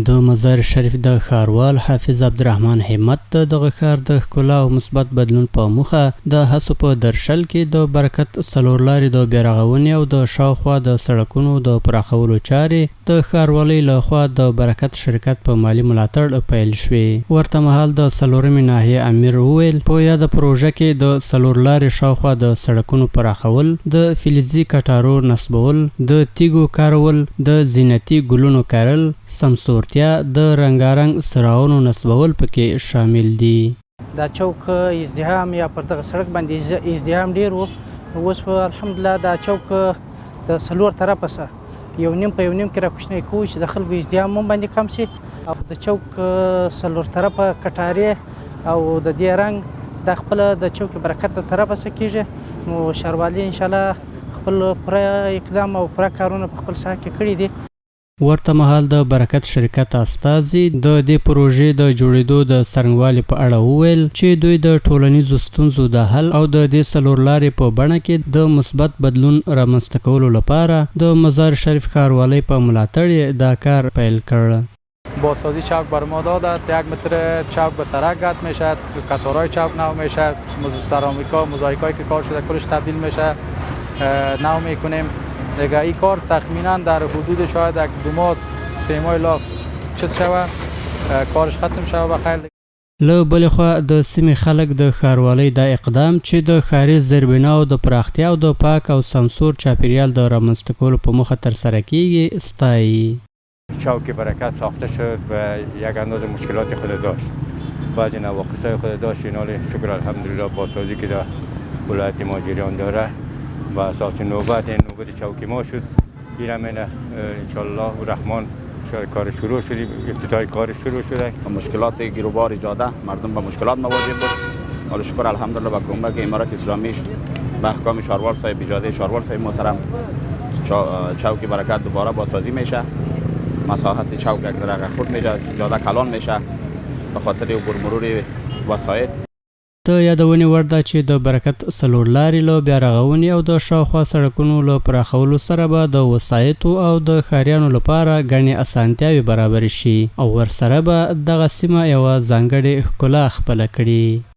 د مزار شریف د ښاروال حافظ عبدالرحمن همت دغه ښار د ښکلا او مثبت بدلون په موخه د هڅو په درشل کې د برکت څلور لارې د بیا رغونې او د شاوخوا د سړکونو د پراخولو چارې د ښاروالۍ لخوا د برکت شرکت په مالي ملاتړ پیل شوې. ورته مهال د څلورمې ناحیې امیر وویل په یاده پروژه کې د څلور لارې شاوخوا د سړکونو پراخول، د فلزي کټارو نصبول، د تیږو کارول، د زینتي ګلونو کرل، سمسورتیا د رنګارنګ څراغونو نصبول پکې شامل دي. دا چوک ازدحام یا پر دغه سړک باندې ازدحام ډیر و. اوس په الحمدلله دا چوک د څلور طرفه سه یو نیم په یو نیم کې راکوشنی کوو چې د خلکو ازدحام هم باندې کم شي. او د چوک څلور طرفه کټارې او د دې رنګ د خپل د چوک برکت د طرفه سه کیږي. نو ښاروالي انشاءالله خپل پوره اقدام او پوره کارونه په خپل ساحه کې کړي دي. ورته مهال د برکت شرکت استازي د دې پروژې د جوړېدو د څرنګوالي په اړه وویل چې دوی د ټولنیزو ستونزو د حل او د دې څلور لارې په بڼه کې د مثبت بدلون رامنځته کولو لپاره د مزار شریف ښاروالۍ په ملاتړ دا کار پیل کړ. بازسازی چوک بر ما دادند. 1 متر چوک به سرک قطع میشه، قطارهای چوک نو میشه، سرامیکا موزاییکایی که کار شده کلش تبدیل میشه نو میکنیم. دیگه این کار تخمینا در حدود شاید 2 ماه 3 ماه لا چیز شود کارش ختم شود بخیر. له بلې خوا د سیمې خلک د ښاروالۍ دا اقدام چې د ښاري زیربناو د پراختیا او د پاک او سمسور چاپیریال د رامنځته کولو په موخه ترسره کیږي ستایي. چوک برکت ساخته شد و یک اندازه مشکلات خود داشت، بعضی نواقصهای خود داشت. اینال شکر الحمدلله بازسازی که در ولایت ما جریان داره و اساس نوبت چوکی ما شد. این همینه انشالله الرحمن کار شروع شدیم، ابتدای کار شروع شده. مشکلات گیروبار جاده مردم به مشکلات مواجه بود. حالا شکر الحمدلله با کمک امارات اسلامی به احکام شاروال صاحب اجازه شاروال صاحب محترم چوک برکت دوباره بازسازی میشه. مساحت چوک یک درجه خود میشه، جاده کلان میشه به خاطر عبور مرور وسایط. ته یادونې وړ ده چې د برکت څلور لارې له بیا رغونې او د شاوخوا سړکونو له پراخولو سره به د وسایطو او د ښاریانو لپاره ګڼې اسانتیاوې برابرې شي او ورسره به دغه سیمه یوه ځانګړې ښکلا خپله کړي.